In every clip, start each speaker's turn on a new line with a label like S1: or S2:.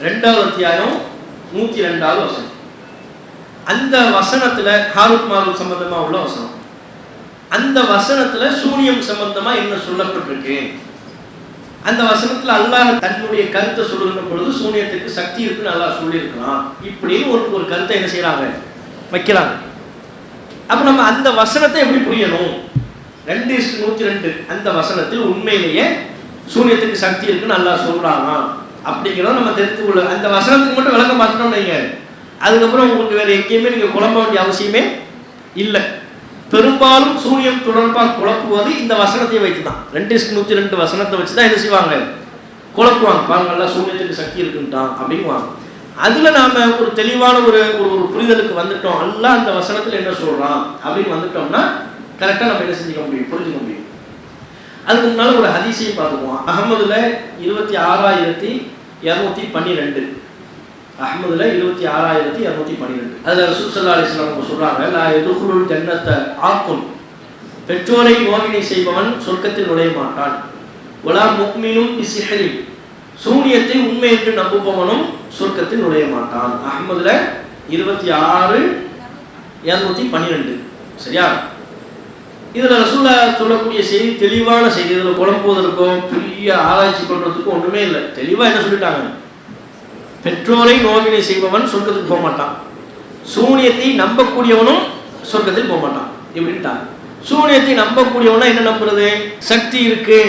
S1: 2வது அத்தியாயம் 102வது வசனம். அந்த வசனத்துல ஹாரூத் மாரூத் சம்பந்தமா உள்ள வசனம். அந்த வசனத்துல சூனியம் சம்பந்தமா என்ன சொல்லப்பட்டிருக்கு? அந்த வசனத்துல அல்லாஹ் தன்னுடைய கருத்தை சொல்லுகிற பொழுது சூனியத்துக்கு சக்தி இருக்குன்னு அல்லாஹ் சொல்லியிருக்கலாம். இப்படின்னு ஒரு கருத்தை என்ன செய்யறாங்க, வைக்கிறாங்க. அப்ப நம்ம அந்த வசனத்தை எப்படி புரியணும்? 2:102 அந்த வசனத்தில் உண்மையிலேயே சூனியத்துக்கு சக்தி இருக்குன்னு அல்லாஹ் சொல்றாங்க அப்படிங்கிறத நம்ம தெரிந்து கொள்ள. அந்த வசனத்துக்கு மட்டும் விளக்கம் பார்த்துட்டோம் நீங்க, அதுக்கப்புறம் உங்களுக்கு வேற எங்கேயுமே நீங்க குழம்ப வேண்டிய அவசியமே இல்லை. பெரும்பாலும் சூனியம் தொடர்பாக குழப்புவது இந்த வசனத்தை வைத்து தான். 2:102 வசனத்தை வச்சு தான் என்ன செய்வாங்க, குழப்புவாங்க. பாருங்க, சூனியத்துக்கு சக்தி இருக்குன்ட்டான் அப்படிங்குவாங்க. அதுல நாம ஒரு தெளிவான ஒரு புரிதலுக்கு வந்துட்டோம். அல்லாஹ் அந்த வசனத்துல என்ன சொல்றான் அப்படின்னு வந்துட்டோம்னா கரெக்டா நம்ம என்ன செஞ்சுக்க முடியும், புரிஞ்சுக்க முடியும். அதுக்கு முன்னால ஒரு ஹதீஸையும் பார்த்துக்குவோம். அஹ்மதுல 26,212. அஹ்மதுல 26,212. அதுல ரசூல் ஸல்லல்லாஹு அலைஹி வஸல்லம் சொல்றாங்க, லா யதுகுலுல் ஜன்னத ஆக்குன், பெற்றோரை நோவினை செய்பவன் சொர்க்கத்தில் நுழைய மாட்டான். வலா முஃமினுன் பிசிஹ்ரி, சூனியத்தை உண்மை என்று நம்புபவனும் சொர்க்கத்தில் நுழைய மாட்டான். அஹ்மதுல 26,212. சரியா? இதுல ரசூலுல்லா சொல்லக்கூடிய செய்தி தெளிவான செய்தி. இதுல குழம்புவதற்கோ பெரிய ஆராய்ச்சி பண்றதுக்கோ ஒண்ணுமே இல்லை. தெளிவா என்ன சொல்லிட்டாங்க, பெற்றோரை நோவினை செய்பவன் சொர்க்கத்துக்கு போக மாட்டான், சூனியத்தை நம்பக்கூடியவனும் சொர்க்கத்தில் போக மாட்டான் இப்படின்ட்டாங்க. சூனியத்தை நம்பக்கூடியவனா என்ன நம்புறது, சக்தி இருக்கு,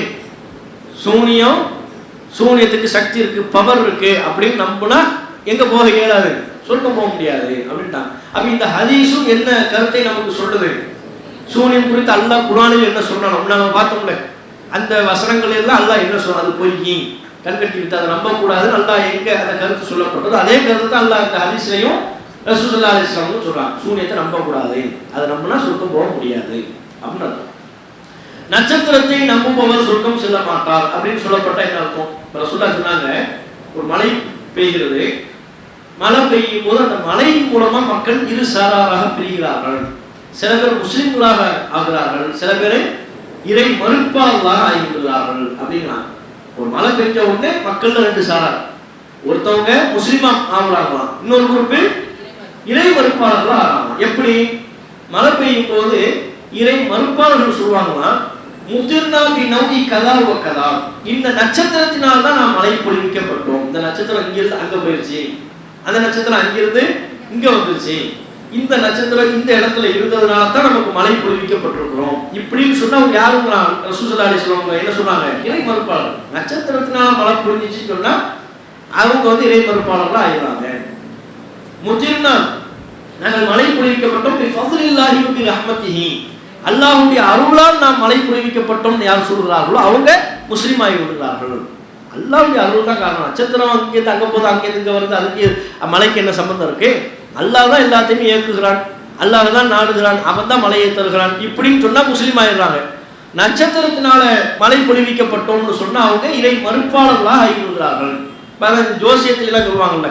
S1: சூனியத்துக்கு சக்தி இருக்கு, பவர் இருக்கு அப்படின்னு நம்பினா எங்க போக இயலாது, சொர்க்கம் போக முடியாது அப்படின்ட்டாங்க. அப்ப இந்த ஹதீஸும் என்ன கருத்தை நமக்கு சொல்லுது, சூனியம் குறித்து அல்லாஹ் குர்ஆனில் என்ன சொல்றான் நம்ம பார்த்தோம்ல, அந்த வசனங்கள் எல்லாம் அல்லாஹ் என்ன சொல்றான், அது பொய், கண்கட்டி விட்டு அதை நம்ப கூடாது, அல்லாஹ் எங்க அந்த கருத்து சொல்லப்பட்டது அதே கருத்து தான் அல்லாஹ் இந்த ஹதீஸ்லயும் ரசூல் ஸல்லல்லாஹு அலைஹி வஸல்லம் சொல்றாங்க. சூனியத்தை நம்ப கூடாது, அதை நம்பினா சொர்க்கம் போக முடியாது அப்படின்னு அர்த்தம். நட்சத்திரத்தை நம்புபவர் சொர்க்கம் செல்ல மாட்டார் அப்படின்னு சொல்லப்பட்ட என்ன அர்த்தம்? ரசூலுல்லாஹ் சொன்னாங்க, ஒரு மழை பெய்கிறது, மழை பெய்யும் போது அந்த மழையின் மூலமா மக்கள் இரு சாராராக பிரிகிறார்கள். சில பேர் முஸ்லிம்களாக ஆகிறார்கள், சில பேர் இறை மறுப்பாளர்களாக ஆகிவிடுகிறார்கள் அப்படின்னா. ஒரு மழை பெய்ஞ்ச உடனே மக்கள் 2 சாரார், ஒருத்தவங்க முஸ்லிமா ஆகுறாங்களாம், இன்னொரு குரூப் இறை மறுப்பாளர்களா ஆகிறாங்க. எப்படி? மழை பெய்யும் போது இறை மறுப்பாளர்கள் சொல்லுவாங்களாம், முதிர்நாபி நௌகி கதா வ கதா, இந்த நட்சத்திரத்தினால் தான் நாம் மழை பொழிவிக்கப்பட்டோம், இந்த நட்சத்திரம் இங்கிருந்து அங்க போயிருச்சு, அந்த நட்சத்திரம் அங்கிருந்து இங்க வந்துருச்சு, இந்த நட்சத்திரம் இந்த இடத்துல இருந்ததுனால தான் நமக்கு மழை பொழிவிக்கப்பட்டிருக்கிறோம் இப்படின்னு சொன்னா அவங்க யாருங்கிறான்? ரசூல் ஸல்லல்லாஹு அலைஹி வஸல்லம் என்ன சொன்னாங்க? இறை மறுப்பாளர். நட்சத்திரத்தினால மழை பொழிஞ்சிச்சுன்னு சொன்னா அவங்க இறை மறுப்பாளர்களா ஆயிடுறாங்க. முதிர்னா நாங்கள் மழை பொழிவிக்கப்பட்டோம், பிஃபத்லில்லாஹி வ பிரஹ்மத்திஹி, அல்லாஹ்வுடைய அருளால் நாம் மழை பொழிவிக்கப்பட்டோம் யார் சொல்கிறார்களோ அவங்க முஸ்லீம் ஆகி விடுகிறார்கள். அல்லாஹ்வுடைய அருள் தான் காரணம். நட்சத்திரம் அங்கேருந்து அங்கே போது அங்கேருந்து இங்கே வருது, அதுக்கு மழைக்கு என்ன சம்பந்தம் இருக்கு? அல்லாஹ் தான் எல்லாத்தையுமே இயக்குகிறான், அல்லாஹ் தான் நாடுகிறான், அவன் தான் மழையை தருகிறான் இப்படின்னு சொன்னா முஸ்லீம் ஆயிடுறாங்க. நட்சத்திரத்தினால மழை பொழிவிக்கப்பட்டோம்னு சொன்னா அவங்க இறை மறுப்பாளர்களாக ஆகி விடுகிறார்கள். ஜோசியத்துல எல்லாம் சொல்லுவாங்கல்ல,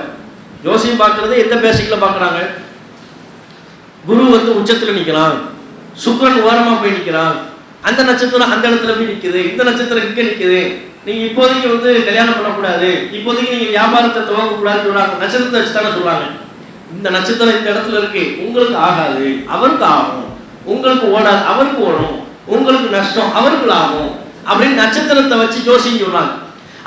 S1: ஜோசியம் பார்க்கறது எந்த பேசிக்ல பார்க்கறாங்க? குரு உச்சத்துல நிற்கிறான், சுக்கிரன் ஓரமா போய் நிற்கிறான், அந்த நட்சத்திரம் அந்த இடத்துல போய் நிற்குது, இந்த நட்சத்திரம் இங்க நிற்குது, நீங்க இப்போதைக்கு கல்யாணம் பண்ணக்கூடாது, இப்போதைக்கு நீங்க வியாபாரத்தை துவங்க கூடாதுன்னு சொல்றாங்க. நட்சத்திரத்தை வச்சுதானே சொல்றாங்க. இந்த நட்சத்திரம் இந்த இடத்துல இருக்கு, உங்களுக்கு ஆகாது அவருக்கு ஆகும், உங்களுக்கு ஓடாது அவருக்கு ஓடும், உங்களுக்கு நஷ்டம் அவருக்கு லாபம் அப்படின்னு நட்சத்திரத்தை வச்சு ஜோசியம் சொல்றாங்க.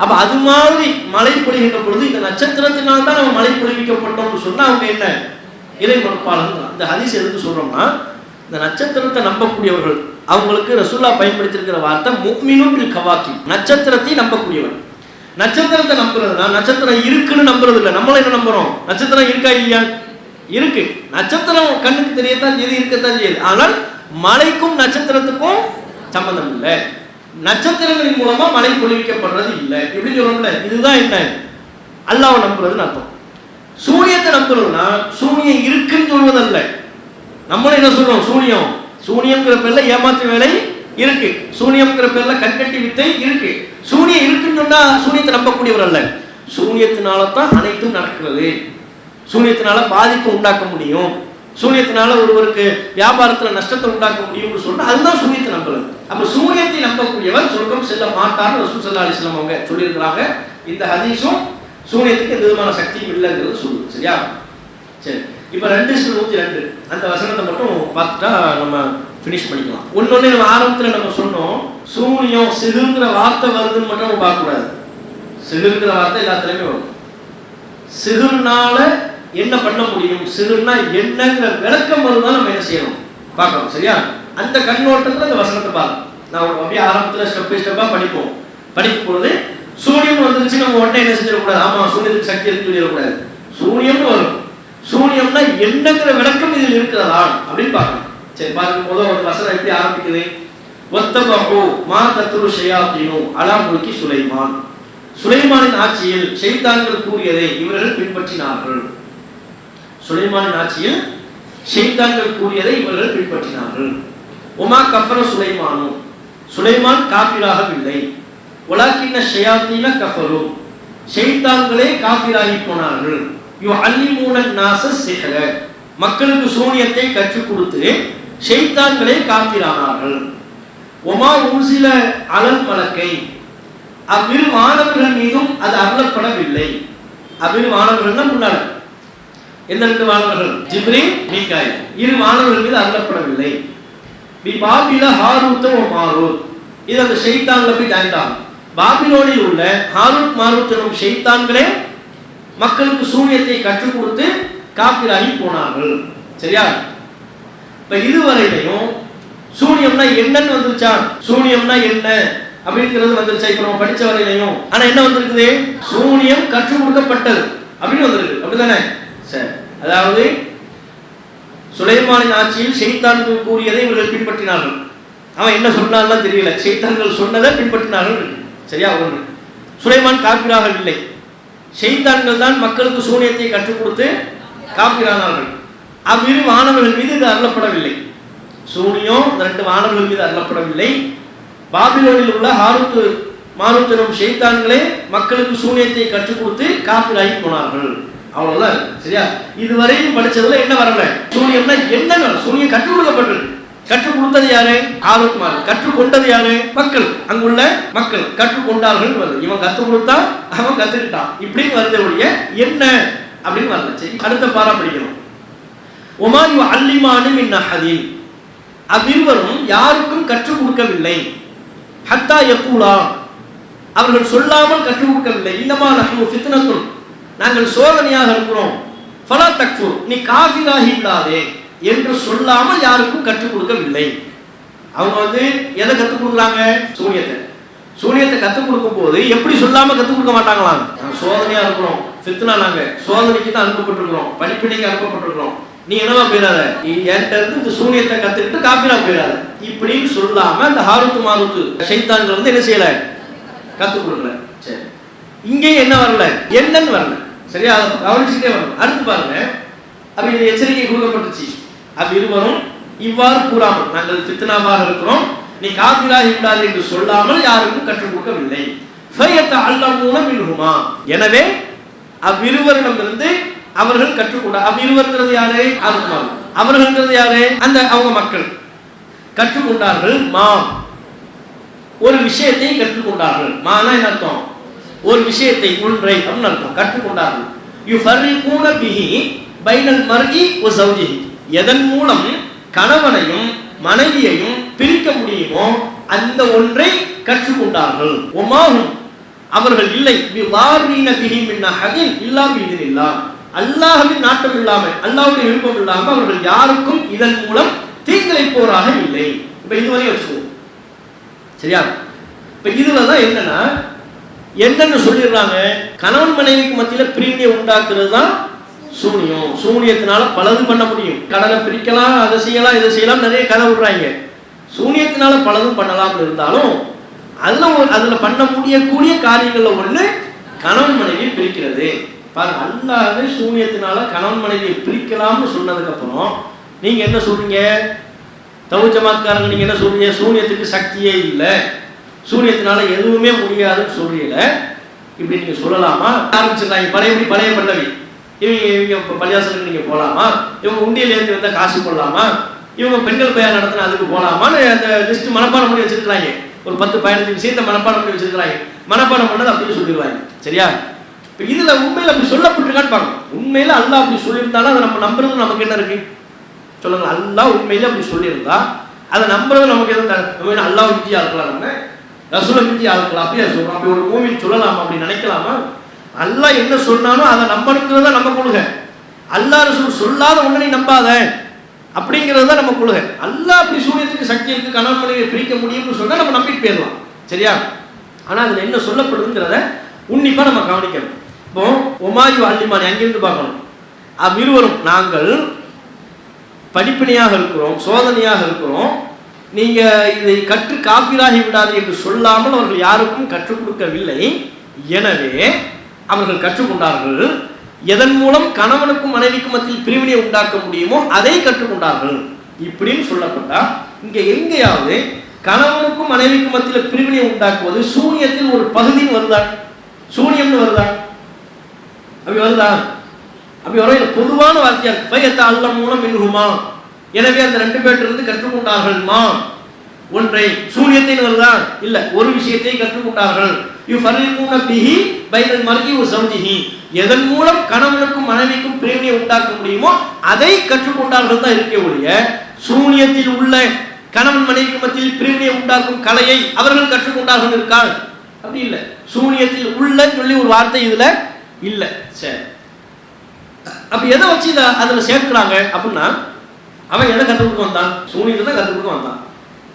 S1: அப்ப அது மாதிரி மழை பொழிகின்ற பொழுது இந்த நட்சத்திரத்தினால்தான் நம்ம மழை பொழிவிக்கப்பட்டோம்னு சொன்னா அவங்க என்ன? இறை மறுப்பாளர்கள். இந்த ஹதீஸ் எதுக்கு சொல்றோம்னா, இந்த நட்சத்திரத்தை நம்பக்கூடியவர்கள் அவங்களுக்கு ரசூலுல்லாஹ் பயன்படுத்தியிருக்கிற வார்த்தை முஃமினுன் பில் கவாகிப், நட்சத்திரத்தை நம்பக்கூடியவன். நட்சத்திரத்தை நம்புறதுனா நட்சத்திரம் இருக்குன்னு நம்புறது இல்லை. நம்மள என்ன நம்புறோம்? நட்சத்திரம் இருக்கா இல்லையா? இருக்கு. நட்சத்திரம் கண்ணுக்கு தெரியத்தான் செய்யுது, இருக்கத்தான் செய்யுது. ஆனால் மழைக்கும் நட்சத்திரத்துக்கும் சம்பந்தம் இல்லை. நட்சத்திரங்களின் மூலமா மழை பொழிவிக்கப்படுறது இல்லை. எப்படி சொல்றோம்ல, இதுதான் என்ன? அல்லாஹ்வை நம்புறதுன்னு அர்த்தம். சூனியத்தை நம்புறதுனா சூனியம் இருக்குன்னு சொல்வதல்ல. நம்மள என்ன சொல்றோம்? சூனியம்ங்கிற பேர்ல ஏமாற்று வேலை இருக்கு, சூனியம்ங்கிற பேர்ல கண்கட்டி வித்தை இருக்கு. சூனியம் இருக்குன்னு சொன்னா சூனியத்தை நம்பக்கூடியவர் அல்ல. சூனியத்தினால தான் அனைத்தும் நடக்கிறது, சூனியத்தினால பாதிப்பு உண்டாக்க முடியும், சூனியத்தினால ஒருவருக்கு வியாபாரத்துல நஷ்டத்தை உண்டாக்க முடியும்னு சொன்னா அதுதான் சூனியத்தை நம்புறது. அப்ப சூனியத்தை நம்பக்கூடியவர் சொர்க்கம் செல்ல மாட்டார்னு ரசூல் ஸல்லல்லாஹு அலைஹி வஸல்லம் அவங்க சொல்லியிருக்கிறாங்க. இந்த ஹதீஸும் சூனியத்துக்கு எந்த விதமான சக்தியும் இல்லைங்கிறது சொல்லுது. சரியா? சரி, இப்போ 2:102 அந்த வசனத்தை மட்டும் பார்த்துட்டா நம்ம ஃபினிஷ் பண்ணிக்கலாம். ஒன்னொன்னு நம்ம ஆரம்பத்தில் நம்ம சொன்னோம், சூனியம் சிறுங்கிற வார்த்தை வருதுன்னு மட்டும் நம்ம பார்க்கக்கூடாது. சிறுங்கிற வார்த்தை எல்லாத்துலேயுமே வரும். சிறுனால என்ன பண்ண முடியும், சிறுனா என்னங்கிற விளக்கம் வருதான் நம்ம என்ன செய்யணும் பார்க்கணும். சரியா? அந்த கண்ணோட்டத்தில் அந்த வசனத்தை பார்க்கணும். நான் அப்படியே ஆரம்பத்தில் ஸ்டெப் பை ஸ்டெப்பாக படிக்கும் பொழுது சூனியம் வந்துருச்சு நம்ம உடனே என்ன செஞ்சிடக்கூடாது, ஆமா சூனியத்துக்கு சக்தி இருக்குன்னு சொல்லிடக்கூடாது. சூனியம்னு வரும், சூனியம்னா என்னங்கிற விளக்கம் இதில் இருக்கிறதா அப்படின்னு பார்க்கணும். சரி, பார்க்கும் போது ஒரு வசனம் எப்படி ஆரம்பிக்குது, வத்தபஹு மா தத்ரு ஷயாத்தீனு அலா முல்கி சுலைமான். சுலைமானின் ஆட்சியில் ஷைத்தான்கள் கூறியதை இவர்கள் பின்பற்றினார்கள். சுலைமானின் ஆட்சியில் ஷைத்தான்கள் கூறியதை இவர்கள் பின்பற்றினார்கள். உமா கஃபர சுலைமானு, சுலைமான் காபிராகவில்லை. வலாக்கின்ன ஷயாத்தீன கஃபரு, ஷைத்தான்களே காபிராகி போனார்கள். யுஅல்லிமூன நாஸ சிஹ்ர, மக்களுக்கு சூனியத்தை கற்றுக் கொடுத்து ஷைத்தான்களே காபிரானார்கள். உமா உன்சில அலல் மலக்கை, அவ்விரு மாணவர்கள் மீதும் அது அருளப்படவில்லை. அவ்விரு மாணவர்கள் முன்னாள் எந்த 2 மாணவர்கள், ஜிப்ரீல் மீகாயில், இரு மாணவர்கள் மீது அருளப்படவில்லை. பாபில ஹாரூத் மாரூத், இது அந்த ஷைத்தான்ல போய் ஜாயின்டாங்க. பாபிலோனில் உள்ள ஹாரூத் மாரூத் எனும் ஷைத்தான்களே மக்களுக்கு சூனியத்தை கற்றுக் கொடுத்து காபிராகி போனார்கள். சரியா? இப்ப இதுவரையிலையும் சூனியம்னா என்னன்னு வந்துருச்சா, சூனியம்னா என்ன அப்படிங்கிறது வந்துருச்சா இப்ப நம்ம படிச்ச வரையிலையும். ஆனா என்ன வந்திருக்குது, சூனியம் கற்றுக் கொடுக்கப்பட்டது அப்படின்னு வந்திருக்கு. அப்படிதானே? சரி, அதாவது சுலைமானின் ஆட்சியில் ஷைத்தான்கள் கூறியதை இவர்கள் பின்பற்றினார்கள். அவன் என்ன சொன்னாலும் தெரியல, ஷைத்தான்கள் சொன்னதை பின்பற்றினார்கள். சரியா? ஒன்று, சுலைமான் காபிராகவில்லை. ஷைத்தான்கள் தான் மக்களுக்கு சூனியத்தை கற்றுக் கொடுத்து காபிரானார்கள். அவ்விரு மாணவர்கள் மீது இது அருளப்படவில்லை. சூனியம் 2 மாணவர்கள் மீது அருளப்படவில்லை. பாபிலோனில் உள்ள ஹாரூத் மாரூத் எனும் ஷைத்தான்களே மக்களுக்கு சூனியத்தை கற்றுக் கொடுத்து காபிராகி போனார்கள். அவ்வளவுதான். சரியா? இதுவரையும் படிச்சதுல என்ன வரல, சூனியம்னா என்ன, சூனியம் கற்றுக் கொடுக்கப்பட்டது. கற்றுக் கொடுத்தது யாரு, ஹாரூத் மாரூத். கற்றுக் கொண்டது யாரு, மக்கள், அங்குள்ள மக்கள் கற்றுக் கொண்டார்கள் வருது. இவன் கற்றுக் கொடுத்தா அவன் கத்துக்கிட்டான் இப்படின்னு வருது ஒழிய என்ன அப்படின்னு வரல. சரி, அடுத்த பாரா படிக்கணும். ஒமான் அல்லிமானு மின் அஹதின், அவ்விருவரும் யாருக்கும் கற்றுக் கொடுக்கவில்லை. ஹத்தா யகூலா, அவர்கள் சொல்லாமல் கற்றுக் கொடுக்கவில்லை. இன்னமா நஹ்னு ஃபித்னத்துன், நாங்கள் சோதனையாக இருக்கிறோம். ஃபலா தக்ஃபுர், நீ காஃபிராகி விடாதே என்று சொல்லாமல் யாருக்கும் கற்றுக் கொடுக்கவில்லை. அவங்க எதை கற்றுக் கொடுக்குறாங்க, சூனியத்தை கற்றுக் கொடுக்கும் போது எப்படி சொல்லாம கற்றுக் கொடுக்க மாட்டாங்களாம். நாங்கள் சோதனையா இருக்கிறோம், ஃபித்னா, நாங்க சோதனைக்கு தான் அனுப்பப்பட்டிருக்கிறோம், படிப்பினைக்கு அனுப்பப்பட்டிருக்கிறோம், நீ என்னவா போயிடாத, என்கிட்ட இருந்து இந்த சூனியத்தை கத்துக்கிட்டு காஃபிரா போயிடாத இப்படின்னு சொல்லாம அந்த ஹாரூத் மாரூத் ஷைத்தான்கள் என்ன செய்யல, கற்றுக் கொடுக்கல. சரி, இங்கே என்ன வரல, என்னன்னு வரல. சரியா? கவனிச்சுட்டே வரணும். அடுத்து பாருங்க, அப்ப இந்த எச்சரிக்கை கொடுக்கப்பட்டுச்சு. அப்ப இருவரும் இவ்வாறு கூறாமல், நாங்கள் ஃபித்னாவாக இருக்கிறோம், நீ காஃபிராகி விடாதே என்று சொல்லாமல் யாருக்கும் கற்றுக் கொடுக்கவில்லை. ஃபயத்தஅல்லமூன மின்ஹுமா, எனவே அவ்விருவரிடமிருந்து அவர்கள் கற்றுக்கொண்டார். அவ்விருவர்ங்கிறது யாரு, அவர்கள்ங்கிறது யாரு, அந்த அவங்க மக்கள் கற்றுக்கொண்டார்கள். மா, ஒரு விஷயத்தை கற்றுக்கொண்டார்கள். மானா என்ன அர்த்தம், ஒரு விஷயத்தை, ஒன்றை அப்படின்னு அர்த்தம். கற்றுக்கொண்டார்கள். யுஃபர்ரிகூன பிஹி பைனல் மர்இ வ ஸௌஜிஹி, எதன் மூலம் கணவனையும் மனைவியையும் பிரிக்க முடியுமோ அந்த ஒன்றை கற்றுக்கொண்டார்கள். ஒமாஹும், அவர்கள் இல்லை, பிவாரீன பிஹி மின் அஹதின் இல்லா பிஇذنில்லாஹ், அல்லாஹ்வின் நாட்டம் இல்லாமல், அல்லாஹ்வுடைய விருப்பம் இல்லாமல் அவர்கள் யாருக்கும் இதன் மூலம் தீங்கிழைப்போராக இல்லை. இப்ப இதுவரை வச்சுக்கோங்க. சரியா? இப்ப இதுலதான் என்னன்னு சொல்லிடுறாங்க, கணவன் மனைவிக்கு மத்தியில பிரிவினை உண்டாக்குறது தான் சூனியம். சூனியத்தினால பலது பண்ண முடியும். கடலை பிரிக்கலாம், அதை செய்யலாம், இதை செய்யலாம், நிறைய கதை விடுறாங்க. சூனியத்தினால பலதும் பண்ணலாம் இருந்தாலும் அதுல பண்ண முடியக்கூடிய காரியங்கள்ல ஒண்ணு கணவன் மனைவியை பிரிக்கிறது. பாருங்க, அல்லாஹ்வே சூனியத்தினால கணவன் மனைவியை பிரிக்கலாம்னு சொன்னதுக்கு அப்புறம் நீங்க என்ன சொல்றீங்க, தௌஹீத் ஜமாத்காரங்க நீங்க என்ன சொல்றீங்க, சூனியத்துக்கு சக்தியே இல்லை, சூனியத்தினால எதுவுமே முடியாதுன்னு சொல்றீங்க. இப்படி நீங்க சொல்லலாமா? ஆரம்பிச்சிருக்காங்க பழைய பல்லவி. இவங்க பள்ளியாசலுக்கு நீங்க போலாமா, இவங்க உண்டியல் ஏற்றி வந்தா காசு போடலாமா, இவங்க பெண்கள் பையன் நடத்தினா அதுக்கு போலாமான்னு அந்த லிஸ்ட் மனப்பாடம் பண்ணி வச்சிருக்காங்க. ஒரு 10-15 விஷயத்தை மனப்பாடம் பண்ணி வச்சிருக்காங்க. மனப்பாடம் பண்ணது அப்படின்னு சொல்லிடுவாங்க. சரியா? இப்போ இதுல உண்மையில அப்படி சொல்லப்பட்டிருக்கான்னு பாருங்க. உண்மையில அல்லாஹ் அப்படி சொல்லியிருந்தாலும் அதை நம்ம நம்புறது நமக்கு என்ன இருக்கு சொல்லுங்க. அல்லாஹ் உண்மையில அப்படி சொல்லியிருந்தா அதை நம்புறது நமக்கு எதுவும் அல்லாஹ் விஜயா இருக்கலாம், நம்ம ரசூலை விஜயா இருக்கலாம், அப்படியே சொல்றோம். அப்படி ஒரு மூவின் சொல்லலாமா, அப்படி நினைக்கலாமா? அல்லாஹ் என்ன சொன்னாலும் அதை நம்பணுங்கிறத நம்ம கொள்கை. அல்லாஹ் ரசூல் சொல்லாத ஒண்ணு நீ நம்பாத அப்படிங்கிறது தான் நம்ம கொள்கை. அல்லாஹ் அப்படி சூரியத்துக்கு சக்தி இருக்கு, கணவன் மனைவியை பிரிக்க முடியும்னு சொன்னா நம்ம நம்பிட்டு போயிடலாம், சரியா? ஆனா அதுல என்ன சொல்லப்படுதுங்கிறத உன்னிப்பா நம்ம கவனிக்கணும். இப்போ ஒமாயு அல்லிமானி அங்கிருந்து பார்க்கணும். அவ்விருவரும் நாங்கள் படிப்பினையாக இருக்கிறோம், சோதனையாக இருக்கிறோம், நீங்க இதை கற்று காபிராகி விடாது என்று சொல்லாமல் அவர்கள் யாருக்கும் கற்றுக் கொடுக்கவில்லை. எனவே அவர்கள் கற்றுக்கொண்டார்கள். எதன் மூலம் கணவனுக்கும் மனைவிக்கும் மத்தியில் பிரிவினை உண்டாக்க முடியுமோ அதை கற்றுக்கொண்டார்கள் இப்படின்னு சொல்லப்பட்டா, இங்க எங்கேயாவது கணவனுக்கும் மனைவிக்கும் மத்தியில் பிரிவினை உண்டாக்குவது சூனியத்தில் ஒரு பகுதின்னு வருதா? சூனியம்னு வருதா? அப்படி வருதா? அப்படி வர பொதுவான வார்த்தையா இருக்கு. அல்ல மூலம் மின்ஹுமா, எனவே அந்த ரெண்டு பேர்ட்டிருந்து கற்றுக்கொண்டார்கள்மா ஒன்றை. சூனியத்தின் வருதா? இல்ல, ஒரு விஷயத்தை கற்றுக்கொண்டார்கள். யுஃபர்ரிகூன பிஹி பைனல் மர்இ வ ஸௌஜிஹி, எதன் மூலம் கணவனுக்கும் மனைவிக்கும் பிரிவினை உண்டாக்க முடியுமோ அதை கற்றுக்கொண்டார்கள் தான் இருக்கே ஒழிய சூனியத்தில் உள்ள கணவன் மனைவிக்கு மத்தியில் பிரிவினை உண்டாக்கும் கலையை அவர்கள் கற்றுக்கொண்டார்கள் இருக்கால் அப்படி இல்லை. சூனியத்தில் உள்ள சொல்லி ஒரு வார்த்தை இதுல இல்ல. சரி, அப்ப எதை வச்சு அதுல சேர்க்கிறாங்க அப்படின்னா, அவன் எதை கற்றுக் கொடுக்க வந்தான்? சூனியத்தை தான் கற்றுக் கொடுக்க வந்தான்.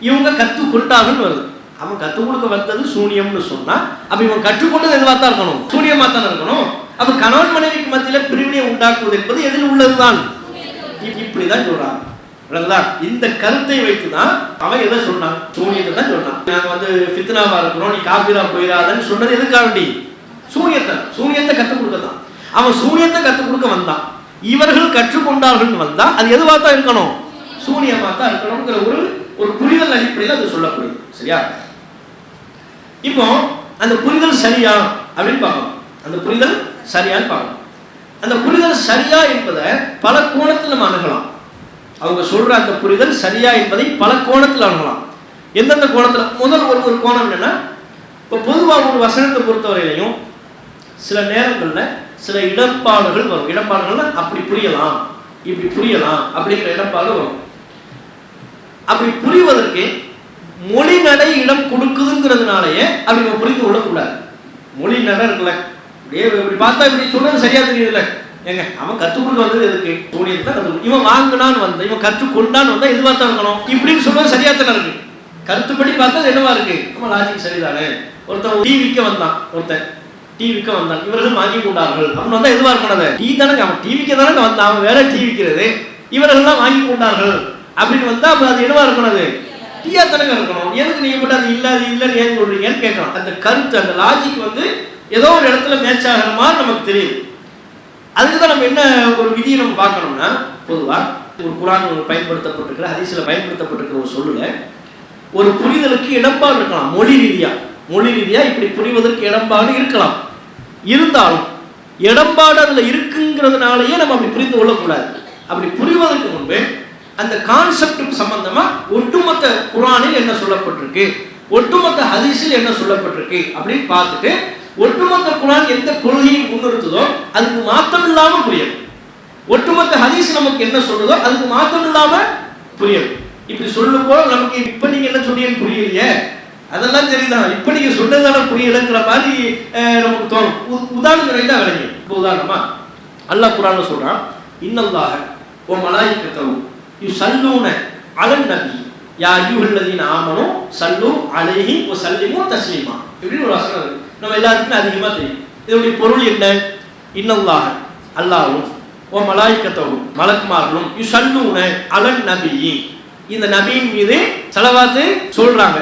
S1: இவங்க கற்றுக் கொண்டாங்கன்னு வருது. அவன் கற்றுக் கொடுக்க வந்தது சூனியம்னு சொன்னா, அப்ப இவன் கற்றுக்கொண்டது எதுவா தான் இருக்கணும்? சூனியமா தான் இருக்கணும். அப்ப கணவன் மனைவிக்கு மத்தியில பிரிவினை உண்டாக்குவது என்பது எதில் உள்ளதுதான்? இப்படிதான் சொல்றான். இந்த கருத்தை வைத்துதான் அவன் எதை சொன்னான்? சூனியத்தை தான் சொன்னான். நாங்க ஃபித்னாவா இருக்கிறோம், நீ காபிரா போயிடாதன்னு சொன்னது எதுக்காண்டி? சூனியத்தை கற்றுக் கொடுக்கத்தான். அவன் சூனியத்தை கற்றுக் கொடுக்க வந்தான். இவர்கள் கற்றுக்கொண்டார்கள் வந்தா அது எதுவா தான் இருக்கணும்? சூனியமா தான் இருக்கணும்ங்கிற ஒரு புரிதல் அடிப்படையில் அது சொல்லப்படுது, சரியா? இப்போ அந்த புரிதல் சரியா அப்படின்னு பார்க்கணும். அந்த புரிதல் சரியான்னு பார்க்கணும். அந்த புரிதல் சரியா என்பதை பல கோணத்தில் நம்ம அணுகலாம். அவங்க சொல்ற அந்த புரிதல் சரியா என்பதை பல கோணத்தில் அணுகலாம். எந்தெந்த கோணத்தில்? முதல் ஒரு கோணம் என்னன்னா, இப்போ பொதுவாக ஒரு வசனத்தை பொறுத்தவரையிலையும் சில நேரங்களில் சில இடர்பாடுகள் வரும். இடர்பாடுகள்னா அப்படி புரியலாம், இப்படி புரியலாம் அப்படிங்கிற இடர்பாடு வரும். அப்படி புரிவதற்கு மொழி நடை இடம் கொடுக்குதுங்கிறதுனாலயே அப்படி நம்ம புரிந்து கொள்ளக்கூடாது. மொழி நடை இருக்குல்ல, இப்படி பார்த்தா இப்படி சொல்றது சரியா தெரியுதுல்ல. ஏங்க, அவன் கற்றுக் கொடுக்க வந்தது எதுக்கு? சூனியத்தை தான் கற்றுக். இவன் வாங்கினான்னு வந்த, இவன் கற்றுக்கொண்டான்னு வந்தா எதுவாக தான் இருக்கணும்? இப்படின்னு சொல்றது சரியா தானே இருக்கு. கருத்துப்படி பார்த்தா என்னவா இருக்கு? நம்ம லாஜிக் சரிதானே. ஒருத்தன் டீ விற்க வந்தான், இவர்கள் வாங்கி கொண்டார்கள் அப்படின்னு வந்தா எதுவா இருக்கணும்? டீ தானே, அவன் டீ விற்க தானே வந்தான், அவன் வேற டீ விற்கிறது, இவர்கள்லாம் வாங்கி கொண்டார்கள் அப்படின்னு வந்தா அப்ப அது என்னவா இருக்கணும்? டீயா தானே இருக்கணும். எதுக்கு நீங்க மட்டும் அது இல்லைன்னு ஏன் சொல்றீங்கன்னு கேட்கலாம். அந்த கருத்து, அந்த லாஜிக் ஏதோ ஒரு இடத்துல மேட்ச் ஆகிற மாதிரி நமக்கு தெரியுது. அதுக்குதான் நம்ம என்ன ஒரு விதியை நம்ம பார்க்கணும்னா, பொதுவா ஒரு குர்ஆன் பயன்படுத்தப்பட்டிருக்கிற, ஹதீஸ்ல பயன்படுத்தப்பட்டிருக்கிற ஒரு சொல்லுல ஒரு புரிதலுக்கு இடம்பாடு இருக்கலாம். மொழி ரீதியா இப்படி புரிவதற்கு இடம்பாடு இருக்கலாம். இருந்தாலும் இடம்பாடு அதுல இருக்குங்கிறதுனாலயே நம்ம அப்படி புரிந்து கொள்ளக்கூடாது. அப்படி புரிவதற்கு முன்பு அந்த கான்செப்ட் சம்பந்தமா ஒட்டுமொத்த குர்ஆனில் என்ன சொல்லப்பட்டிருக்கு, ஒட்டுமொத்த ஹதீஸில் என்ன சொல்லப்பட்டிருக்கு அப்படின்னு பார்த்துட்டு, ஒட்டுமொத்த குர்ஆன் எந்த கொள்கையை முன்னிறுத்துதோ அதுக்கு மாற்றம் இல்லாம புரியும். ஒட்டுமொத்த ஹதீஸ் நமக்கு என்ன சொல்லுதோ அதுக்கு மாற்றம் இல்லாம புரியும். இப்படி சொல்லும் போது நமக்கு இப்ப நீங்க என்ன சொன்னீங்கன்னு புரியலையே, அதெல்லாம் தெரியுதான், இப்ப நீங்க சொன்னதான புரியலங்கிற மாதிரி நமக்கு தோணும். உதாரணம் தான் விளங்கி. இப்போ உதாரணமா அல்லாஹ் குர்ஆன்ல சொல்றான், இன்னல்லாஹ வ மலாயிகத்தஹு யுஸல்லூன அலன் நபி யா அய்யுஹல்லதீன ஆமனூ ஸல்லூ அலைஹி வ ஸல்லிமூ தஸ்லீமா. இப்படி ஒரு வசனம் இருக்கு. நம்ம எல்லாருக்கும் அதிகமா தெரியும். இதோட பொருள் என்ன? இன்னல்லாஹ அல்லாஹ்வும் வ மலாயிகத்தஹு மலக்குமார்களும் யுஸல்லூன அலன் நபி, இந்த நபியின் மீது ஸலவாத் சொல்றாங்க.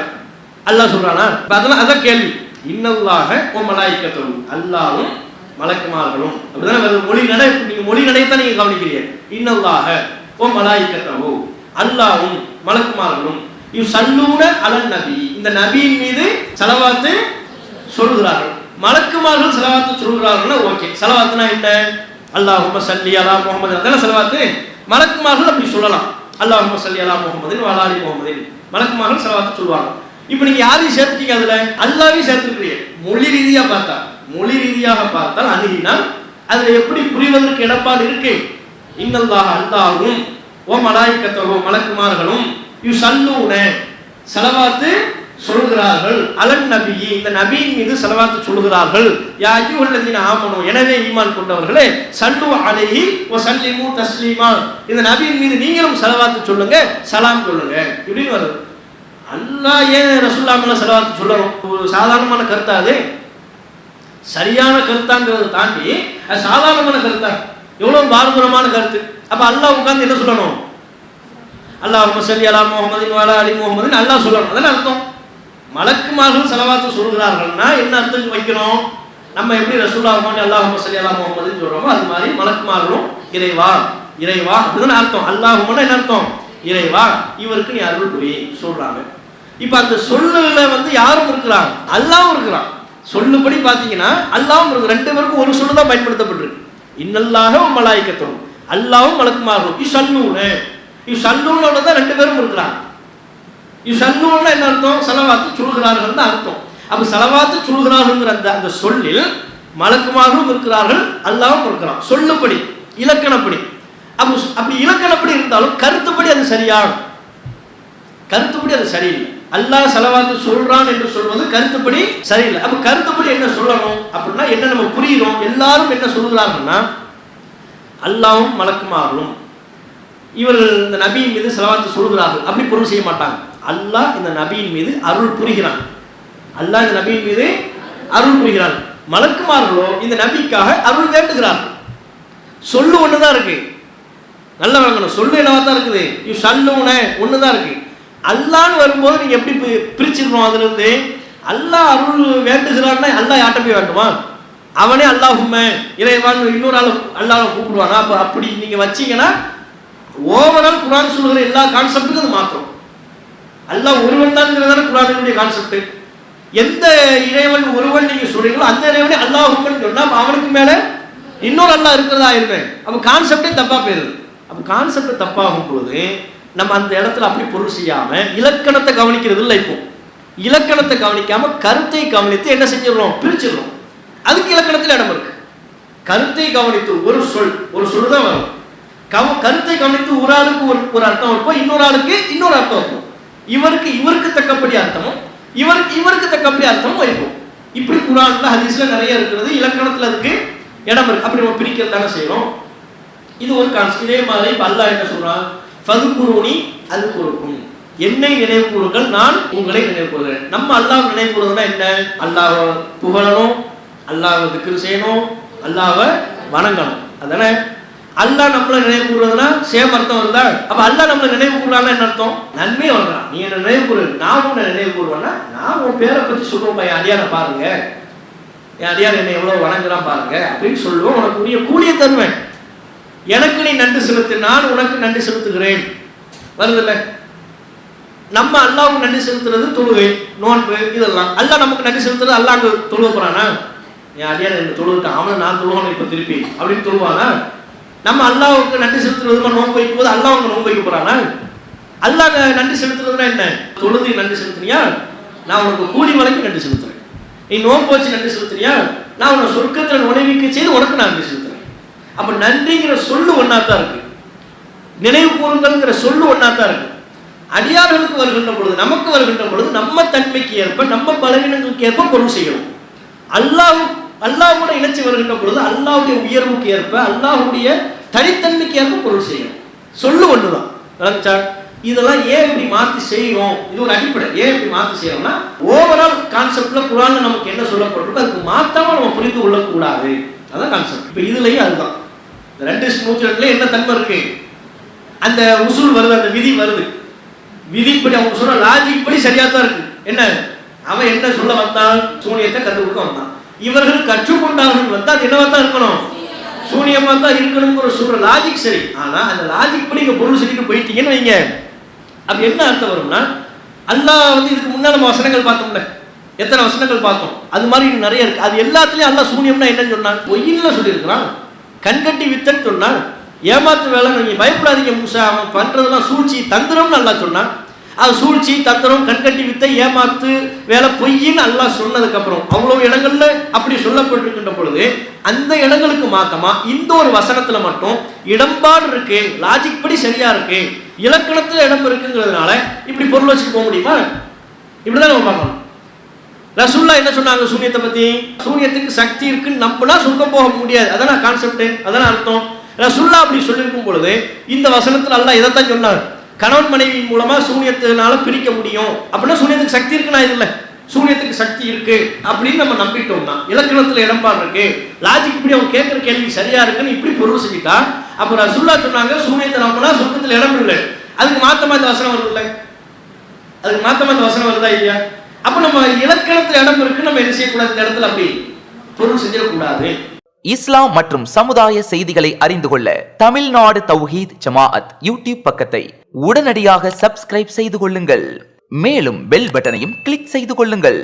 S1: அல்லாஹ் சொல்றானா? அதெல்லாம் அதான் கேள்வி. இன்னல்லாஹ வ மலாயிகத்தஹு, அல்லாஹ்வும் மலக்குமார்களும். அப்படிதான் மொழி நடை. நீங்க மொழி நடையத்தான் நீங்க கவனிக்கிறீங்க. இன்னல்லாஹ வ மலாயிகத்தஹு, அல்லாஹ்வும் மலக்குமார்களும் யுஸல்லூன அலன் நபி, இந்த நபியின் மீது ஸலவாத் சொல்கிறார்கள். மலக்குமார்கள் ஸலவாத் சொல்கிறார்கள். ஓகே, ஸலவாத்னா என்ன? அல்லாஹும்ம ஸல்லி அலா முஹம்மது, அதெல்லாம் ஸலவாத். மலக்குமார்கள் அப்படி சொல்லலாம். அல்லாஹும்ம ஸல்லி அலா முஹம்மதின் வ அலா ஆலி முஹம்மதின், மலக்குமார்கள் ஸலவாத் சொல்வாங்க. இப்போ நீங்க யாரையும் சேர்த்துட்டீங்க? அதுல அல்லாஹ்வையும் சேர்த்துக்கிறீங்க. மொழி ரீதியா பார்த்தா மொழி ரீதியாக பார்த்தால் அணுகினால் அதுல எப்படி புரிவதற்கு இடப்பாடு இருக்கு. இன்னல்லாஹ் அல்லாஹ்வும் ஓ மலாயிக்கத்தஹு மலக்குமார்களும் யுஸல்லூன ஸலவாத்து சொல்கிறார்கள் அலன் நபி இந்த நபியின் மீது ஸலவாத்து சொல்கிறார்கள். யா அய்யுஹல்லதீன ஆமனூ எனவே ஈமான் கொண்டவர்களே ஸல்லு அலைஹி வ ஸல்லிமு தஸ்லீமா இந்த நபியின் மீது நீங்களும் ஸலவாத்து சொல்லுங்க சலாம் சொல்லுங்க இப்படின்னு வருது. அல்லாஹ் ஏன் ரசூலுல்லாஹ் மேல ஸலவாத்து சொல்லணும்? ஒரு சாதாரணமான கருத்தா? அது சரியான கருத்தாங்கிறத தாண்டி அது சாதாரணமான கருத்தா? எவ்வளவு பாரதூரமான கருத்து. அப்ப அல்லாஹ் உட்கார்ந்து என்ன சொல்லணும்? அல்லாஹும்ம ஸல்லி அலா முஹம்மதின் வ அலா அலி முஹம்மதின் அல்லாஹ் சொல்லணும். அதான அர்த்தம். மலக்குமார்கள் ஸலவாத்து சொல்கிறார்கள்னா என்ன அர்த்தம் வைக்கணும்? நம்ம எப்படி ரசூலுல்லாஹ் முஹம்மது அல்லாஹும்ம ஸல்லி அலா முஹம்மதின் சொல்றோமோ அது மாதிரி மலக்குமார்களும் இறைவா இறைவா அப்படிதான் அர்த்தம். அல்லாஹும்மனா என்ன அர்த்தம்? இறைவா இவருக்கு நீ அருள் புரி சொல்றாங்க. இப்ப அந்த சொல்லுல யாரும் இருக்கிறாங்க, அல்லாஹ்வும் இருக்கிறான். சொல்லுபடி பாத்தீங்கன்னா அல்லாஹ்வும் இருக்கு. ரெண்டு பேருக்கும் ஒரு சொல்லு தான் பயன்படுத்தப்பட்டிருக்கு. இன்னல்லாஹ வ மலாயிக்கத்துஹு அல்லாஹ்வும் மலக்குமார்களும் யுஸல்லூன யுஸல்லூனோட தான் ரெண்டு பேரும் இருக்கிறாங்க. யுஸல்லூன என்ன அர்த்தம்? ஸலவாத்து சொல்கிறார்கள் தான் அர்த்தம். அப்ப ஸலவாத்து சொல்கிறார்கள்ங்கிற அந்த சொல்லில் மலக்குமார்களும் இருக்கிறார்கள் அல்லாஹ்வும் இருக்கிறான். சொல்லுபடி இலக்கணப்படி. அப்படி இலக்கணப்படி இருந்தாலும் கருத்துப்படி அது சரியான கருத்துப்படி அது சரியில்லை. அல்லாஹ் ஸலவாத்து சொல்றான் என்று சொல்வது கருத்துப்படி சரியில்லை. அப்ப கருத்துப்படி என்ன சொல்லணும் அப்படின்னா என்ன நம்ம புரிகிறோம்? எல்லாரும் என்ன சொல்கிறார்கள்னா அல்லாஹ்வும் மலக்குமார்களும் இவர்கள் இந்த நபியின் மீது ஸலவாத்து சொல்கிறார்கள் அப்படி பொருள் செய்ய மாட்டாங்க. அல்லாஹ் இந்த நபியின் மீது அருள் புரிகிறான். அல்லாஹ் இந்த நபியின் மீது அருள் புரிகிறான். மலக்குமார்களோ இந்த நபிக்காக அருள் வேண்டுகிறார்கள். சொல்லு ஒண்ணுதான் இருக்கு. நல்லா வாங்கணும். சொல்லு என்னவா தான் இருக்குது? யுஸல்லூன ஒண்ணுதான் இருக்கு. அல்லாஹ்னு வரும்போது நீங்க எப்படி பிரிச்சிடணும்? அதுல இருந்து அல்லாஹ் அருள் வேண்டுகிறான்னா அல்லாஹ் யார்ட்ட போய் வேண்டுமா? அவனே அல்லாஹும்ம இறைவான் இன்னொரு ஆள் அல்லாஹ் கூப்பிடுவானா? அப்ப அப்படி நீங்க வச்சீங்கன்னா ஓவரால் குர்ஆன் சொல்லுகிற எல்லா கான்செப்டுக்கும் அது மாத்திரம். அல்லாஹ் ஒருவன் தான்ங்கிறதான குர்ஆனுடைய கான்செப்ட். எந்த இறைவன் ஒருவன் நீங்க சொல்றீங்களோ அந்த இறைவனே அல்லாஹும்மன்னு சொன்னா அவனுக்கு மேல இன்னொரு அல்லாஹ் இருக்கிறதா இருப்பேன். அப்ப கான்செப்டே தப்பா போயிருது. அப்ப கான்செப்ட் தப்பாகும் பொழுது நம்ம அந்த இடத்துல அப்படி பொருள் செய்யாம இலக்கணத்தை கவனிக்கிறது இல்லை. இப்போ இலக்கணத்தை கவனிக்காம கருத்தை கவனித்து என்ன செஞ்சிடறோம்? பிரிச்சிடறோம். அதுக்கு இலக்கணத்தில் இடம் இருக்கு. கருத்தை கவனித்து ஒரு சொல் தான் வரும். கருத்தை கவனித்து ஒரு ஆளுக்கு ஒரு அர்த்தம் இருக்கும், இன்னொரு ஆளுக்கு இன்னொரு அர்த்தம் இருக்கும். இவருக்கு தக்கப்படி அர்த்தமும் இவருக்கு தக்கப்படி அர்த்தமும் வைப்போம். இப்படி குர்ஆன்ல ஹதீஸ்ல நிறைய இருக்கிறது. இலக்கணத்துல அதுக்கு இடம் இருக்கு. அப்படி நம்ம பிரிக்கிறதான செய்யணும். இது ஒரு கான்செப்ட். இதே மாதிரி இப்ப அல்லாஹ் என்ன சொல்றான்? ஃபதுகுருனி அல்குருக்கும் என்னை நினைவு கூறுங்கள் நான் உங்களை நினைவு கூறுகிறேன். நம்ம அல்லாஹ் நினைவு கூறுறதுனா என்ன? அல்லாஹ்வை புகழணும், அல்லாஹ்வை திக்ர் செய்யணும், அல்லாஹ்வை வணங்கணும். அதானே அல்லாஹ் நம்மளை நினைவு கூறுறதுனா சேம் அர்த்தம் வருதா? அப்ப அல்லாஹ் நம்மளை நினைவு கூறுறான்னா என்ன அர்த்தம்? நன்மை வளர்றான். நீ என்ன நினைவு கூறு, நான் உன்னை நினைவு கூறுவேன்னா நான் உன் பேரை பத்தி சொல்லுவோம். என் அடியாரை பாருங்க, என் அடியார் என்னை எவ்வளவு வணங்குறான் பாருங்க அப்படின்னு சொல்லுவோம். உனக்கு உரிய கூலியை தருவேன். எனக்கு நீ நன்றி செலுத்து, நான் உனக்கு நன்றி செலுத்துகிறேன். வருதுல்ல? நம்ம அல்லாஹ்வுக்கு நன்றி செலுத்துறது தொழுகை, நோன்பு இதெல்லாம். அல்லாஹ் நமக்கு நன்றி செலுத்துறது அல்லாஹ் அங்க தொழுவ போறானா? என் அடியார் என்ன தொழுவிட்டான், அவனை நான் தொழுவான இப்ப திருப்பி அப்படின்னு தொழுவானா? நம்ம அல்லாஹ்வுக்கு நன்றி செலுத்துறது நோன்பு வைக்கும் போது அல்லாஹ் அவங்க நோன்பு வைக்க போறானா? அல்லாஹ் நன்றி செலுத்துறதுனா என்ன? தொழுது நன்றி செலுத்துனியா, நான் உனக்கு கூலி வழங்கி நன்றி செலுத்துறேன். நீ நோன்பு வச்சு நன்றி செலுத்துனியா, நான் உன்னை சொர்க்கத்தில் நுழைவிக்க செய்து உனக்கு நான் நன்றி செலுத்துறேன். அப்ப நன்றிங்கிற சொல்லு ஒன்னாத்தான் இருக்கு, நினைவு கூறுங்கள்ங்கிற சொல்லு ஒன்னாத்தான் இருக்கு. அடியார்களுக்கு வருகின்ற பொழுது, நமக்கு வருகின்ற பொழுது நம்ம தன்மைக்கு ஏற்ப நம்ம பலவீனங்களுக்கு ஏற்ப பொருள் செய்யணும். அல்லாஹ்வோட இணைச்சி வருகின்ற பொழுது அல்லாஹ்வுடைய உயர்வுக்கு ஏற்ப அல்லாஹ்வுடைய தனித்தன்மைக்கு ஏற்ப பொருள் செய்யணும். சொல்லு ஒண்ணுதான். விளங்குச்சா? இதெல்லாம் ஏன் இப்படி மாத்தி செய்யணும்? இது ஒரு அடிப்படை. ஏன் இப்படி மாத்தி செய்யணும்னா ஓவரால் கான்செப்ட்ல குர்ஆன்ல நமக்கு என்ன சொல்லப்பட்டிருக்கோ அதுக்கு மாத்தாம நம்ம புரிந்து கொள்ளக்கூடாது. அதான் கான்செப்ட். இப்ப இதுலயும் அதுதான். 2:102 என்ன தன்மை இருக்கு? அந்த உசூல் வருது, அந்த விதி வருது. விதிப்படி அவங்க சொல்ற லாஜிக் படி சரியா தான் இருக்கு. என்ன அவன் என்ன சொல்ல வந்தான்? சூனியத்தை கற்றுக் கொடுக்க வந்தான். இவர்கள் கற்றுக்கொண்டார்கள் வந்தா அது என்னவா தான் இருக்கணும்? சூனியமா தான் இருக்கணும்ங்கிற சொல்ற லாஜிக் சரி. ஆனா அந்த லாஜிக் படி இங்க பொருள் சொல்லிட்டு போயிட்டீங்கன்னு வைங்க, அப்ப என்ன அர்த்தம் வரும்னா அல்லாஹ் இதுக்கு முன்னாடி நம்ம வசனங்கள் பார்த்தோம்ல, எத்தனை வசனங்கள் பார்த்தோம், அது மாதிரி நிறைய இருக்கு. அது எல்லாத்துலயும் அல்லாஹ் சூனியம்னா என்னன்னு சொன்னான்? பொய்யில்ல சொல்லியிருக்கிறான். கண்கட்டி வித்தன்னு சொன்னான். ஏமாத்து வேலை, நீங்க பயப்படாதீங்க மூசா, அவன் பண்றதெல்லாம் சூழ்ச்சி தந்திரம்னு அல்லாஹ் சொன்னான். அது சூழ்ச்சி, தந்திரம், கண்கட்டி வித்தை, ஏமாத்து வேலை, பொய்ன்னு அல்லாஹ் சொன்னதுக்கு அப்புறம் அவ்வளவு இடங்கள்ல அப்படி சொல்லப்பட்டிருக்கின்ற பொழுது அந்த இடங்களுக்கு மாத்தமா இந்த ஒரு வசனத்துல மட்டும் இடம்பாடு இருக்கு, லாஜிக் படி சரியா இருக்கு, இலக்கணத்துல இடம் இருக்குங்கிறதுனால இப்படி பொருள் வச்சுட்டு போக முடியுமா? இப்படிதான் நம்ம பார்க்கணும். ரசூலுல்லாஹ் என்ன சொன்னாங்க சூனியத்தை பத்தி? சூனியத்துக்கு சக்தி இருக்குன்னு நம்பினா சொர்க்கம் போக முடியாது, அதான் கான்செப்ட், அதான் அர்த்தம். ரசூலுல்லாஹ் அப்படி சொல்லியிருக்கும் பொழுது இந்த வசனத்துல அல்லாஹ் இதைத்தான் சொன்னார், கணவன் மனைவியின் மூலமா சூனியத்தினால பிரிக்க முடியும் அப்படின்னா சூனியத்துக்கு சக்தி இருக்குன்னா இது இல்லை, சூனியத்துக்கு சக்தி இருக்கு அப்படின்னு நம்ம நம்பிட்டோம்னா, இலக்கணத்துல இடம்பாடு இருக்கு, லாஜிக் இப்படி அவங்க கேட்கிற கேள்வி சரியா இருக்குன்னு இப்படி பொருள் செஞ்சுட்டா, அப்ப ரசூலுல்லாஹ் சொன்னாங்க சூனியத்தை நம்பினா சொர்க்கத்துல இடம் இல்லை. அதுக்கு மாத்தமா இந்த வசனம் வருது இல்லை? அதுக்கு மாத்தமா இந்த வசனம் வருதா இல்லையா? அப்ப நம்ம இலக்கணத்துல இடம் இருக்கு, நம்ம என்ன செய்யக்கூடாது, இந்த இடத்துல அப்படி பொருள் செஞ்சிடக்கூடாது.
S2: இஸ்லாம் மற்றும் சமுதாய செய்திகளை அறிந்து கொள்ள தமிழ்நாடு தௌஹீத் ஜமாஅத் யூடியூப் பக்கத்தை உடனடியாக சப்ஸ்கிரைப் செய்து கொள்ளுங்கள். மேலும் பெல் பட்டனையும் கிளிக் செய்து கொள்ளுங்கள்.